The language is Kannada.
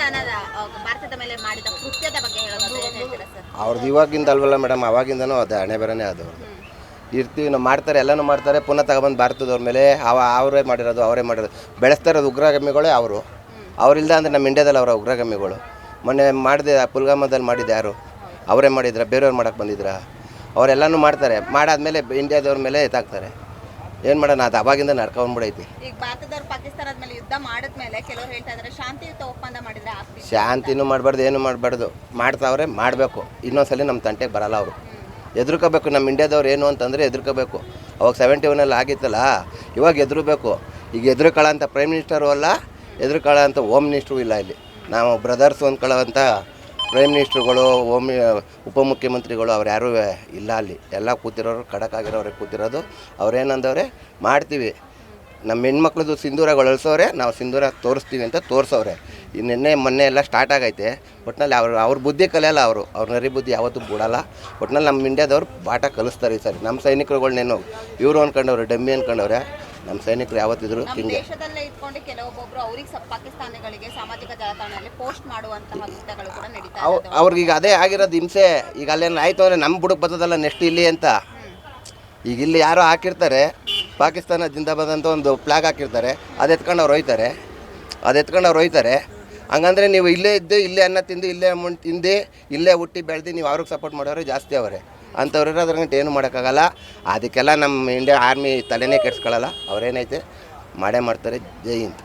ಪಾಕಿಸ್ತಾನದ ಭಾರತದ ಮೇಲೆ ಮಾಡಿದ ಕೃತ್ಯದ ಬಗ್ಗೆ ಹೇಳೋದಾದ್ರೆ ಏನ್ ಹೇಳ್ತೀರಾ ಸರ್? ಅವ್ರದ್ದು ಇವಾಗಿಂದ ಅಲ್ವಲ್ಲ ಮೇಡಮ್, ಅವಾಗಿಂದನೂ ಅದು ಹಣೆ ಬರನೇ ಅದು. ಇರ್ತೀವಿ ನಾವು ಮಾಡ್ತಾರೆ, ಎಲ್ಲನೂ ಮಾಡ್ತಾರೆ, ಪುನಃ ತಗೊಬಂದು ಭಾರತದವ್ರ ಮೇಲೆ ಅವರೇ ಮಾಡಿರೋದು ಬೆಳೆಸ್ತಾ ಇರೋದು ಉಗ್ರಗಾಮಿಗಳೇ ಅವರು. ಅವರಿಲ್ಲದೆ ಅಂದರೆ ನಮ್ಮ ಇಂಡಿಯಾದಲ್ಲಿ ಅವರ ಉಗ್ರಗಾಮಿಗಳು. ಮೊನ್ನೆ ಮಾಡಿದೆ ಪುಲ್ವಾಮಾದಲ್ಲಿ ಮಾಡಿದ್ದು ಯಾರು? ಅವರೇ ಮಾಡಿದ್ರ, ಬೇರೆಯವ್ರು ಮಾಡೋಕ್ಕೆ ಬಂದಿದ್ರ? ಅವರೆಲ್ಲನೂ ಮಾಡ್ತಾರೆ, ಮಾಡಾದ್ಮೇಲೆ ಇಂಡಿಯಾದವ್ರ ಮೇಲೆ ಎತ್ತಾಕ್ತಾರೆ. ಏನು ಮಾಡೋಣ, ಅದು ಅವಾಗಿಂದ ನಡ್ಕೊಂಡ್ಬಿಡೈತಿ. ಈಗ ಭಾರತದವ್ರು ಪಾಕಿಸ್ತಾನದ ಮೇಲೆ ಯುದ್ಧ ಮಾಡಿದ್ಮೇಲೆ ಕೆಲವರು ಹೇಳ್ತಾ ಇದ್ದಾರೆ ಶಾಂತಿಯುತ ಒಪ್ಪಂದ ಮಾಡಿದ್ರೆ ಆಗ್ತಿತ್ತು. ಶಾಂತಿನೂ ಮಾಡಬಾರ್ದು, ಏನು ಮಾಡಬಾರ್ದು. ಮಾಡ್ತಾವ್ರೆ, ಮಾಡಬೇಕು. ಇನ್ನೊಂದ್ಸಲಿ ನಮ್ಮ ತಂಟೆಗೆ ಬರಲ್ಲ ಅವರು. ಎದುರ್ಕೋಬೇಕು. ನಮ್ಮ ಇಂಡಿಯಾದವ್ರು ಏನು ಅಂತಂದರೆ ಎದುರ್ಕೋಬೇಕು. ಅವಾಗ 71 ಆಗಿತ್ತಲ್ಲ, ಇವಾಗ ಎದುರಬೇಕು. ಈಗ ಎದುರುಕೊಳ್ಳೋ ಅಂಥ ಪ್ರೈಮ್ ಮಿನಿಸ್ಟರು ಅಲ್ಲ, ಎದುರುಕೊಳ್ಳೋ ಅಂಥ ಹೋಮ್ ಮಿನಿಸ್ಟ್ರು ಇಲ್ಲ ಇಲ್ಲಿ. ನಾವು ಬ್ರದರ್ಸು ಅಂದ್ಕೊಳ್ಳೋವಂಥ ಪ್ರೈಮ್ ಮಿನಿಸ್ಟ್ರುಗಳು, ಉಪಮುಖ್ಯಮಂತ್ರಿಗಳು ಅವ್ರು ಯಾರೂ ಇಲ್ಲ ಅಲ್ಲಿ. ಎಲ್ಲ ಕೂತಿರೋರು ಖಡಕ್ ಆಗಿರೋರೆ ಕೂತಿರೋದು. ಅವ್ರೇನಂದವ್ರೆ, ಮಾಡ್ತೀವಿ, ನಮ್ಮ ಹೆಣ್ಮಕ್ಳದ್ದು ಸಿಂಧೂರಗಳು ಅಳಿಸೋರೆ, ನಾವು ಸಿಂಧೂರ ತೋರಿಸ್ತೀವಿ ಅಂತ ತೋರಿಸೋರೆ. ಈ ಮೊನ್ನೆ ಎಲ್ಲ ಸ್ಟಾರ್ಟ್ ಆಗೈತೆ. ಒಟ್ಟಿನಲ್ಲಿ ಅವ್ರ ಬುದ್ಧಿ ಕಲಿಯಲ್ಲ, ಅವ್ರ ನರಿ ಬುದ್ಧಿ ಯಾವತ್ತೂ ಬಿಡಲ್ಲ. ಒಟ್ಟಿನಲ್ಲಿ ನಮ್ಮ ಇಂಡಿಯಾದವ್ರು ಪಾಠ ಕಲಿಸ್ತಾರೆ ಈ ಸರಿ. ನಮ್ಮ ಸೈನಿಕರುಗಳನ್ನೇನು ಇವರು ಅಂದ್ಕೊಂಡವ್ರೆ, ಡಮ್ಮಿ ಅಂದ್ಕೊಂಡವ್ರೆ. ನಮ್ಮ ಸೈನಿಕರು ಯಾವತ್ತಿದ್ರು ಹಿಂಗೆ. ದೇಶದಲ್ಲೇ ಇಟ್ಕೊಂಡು ಕೆಲವೊಬ್ಬೊಬ್ರು ಅವ್ರಿಗೆ ಪಾಕಿಸ್ತಾನಿಗಳಿಗೆ ಸಾಮಾಜಿಕ ಜಾಲತಾಣದಲ್ಲಿ ಪೋಸ್ಟ್ ಮಾಡುವಂತಹ ಕೃತ್ಯಗಳು ಕೂಡ ನಡೀತಾ ಇದೆ. ಅವ್ರಿಗೆ ಅದೇ ಆಗಿರೋದು ಹಿಂಸೆ. ಈಗ ಅಲ್ಲೇನು ಆಯಿತು ಅಂದರೆ ನಮ್ಮ ಬುಡಕ್ಕೆ ಬರ್ತದಲ್ಲ ನೆಕ್ಸ್ಟ್ ಇಲ್ಲಿ ಅಂತ. ಈಗ ಇಲ್ಲಿ ಯಾರೋ ಹಾಕಿರ್ತಾರೆ, ಪಾಕಿಸ್ತಾನ ಜಿಂದಾಬಾದ್ ಅಂತ ಒಂದು ಫ್ಲಾಗ್ ಹಾಕಿರ್ತಾರೆ, ಅದು ಎತ್ಕೊಂಡು ಅವ್ರು ಹೋಯ್ತಾರೆ. ಹಂಗಂದರೆ ನೀವು ಇಲ್ಲೇ ಇದ್ದು, ಇಲ್ಲೇ ಅನ್ನ ತಿಂದು, ಇಲ್ಲೇ ಅಮೌಂಟ್ ತಿಂದು, ಇಲ್ಲೇ ಹುಟ್ಟಿ ಬೆಳೆದು ನೀವು ಅವ್ರಿಗೆ ಸಪೋರ್ಟ್ ಮಾಡೋರು ಜಾಸ್ತಿ ಅವರೇ. ಅಂಥವ್ರು ಅದ್ರ ಗಂಟೆ ಏನು ಮಾಡೋಕ್ಕಾಗಲ್ಲ. ಅದಕ್ಕೆಲ್ಲ ನಮ್ಮ ಇಂಡಿಯಾ ಆರ್ಮಿ ತಲೆನೇ ಕೆಡ್ಸ್ಕೊಳ್ಳಲ್ಲ. ಅವ್ರೇನೈತೆ ಮಾಡೇ ಮಾಡ್ತಾರೆ. ಜೈ ಹಿಂದ್.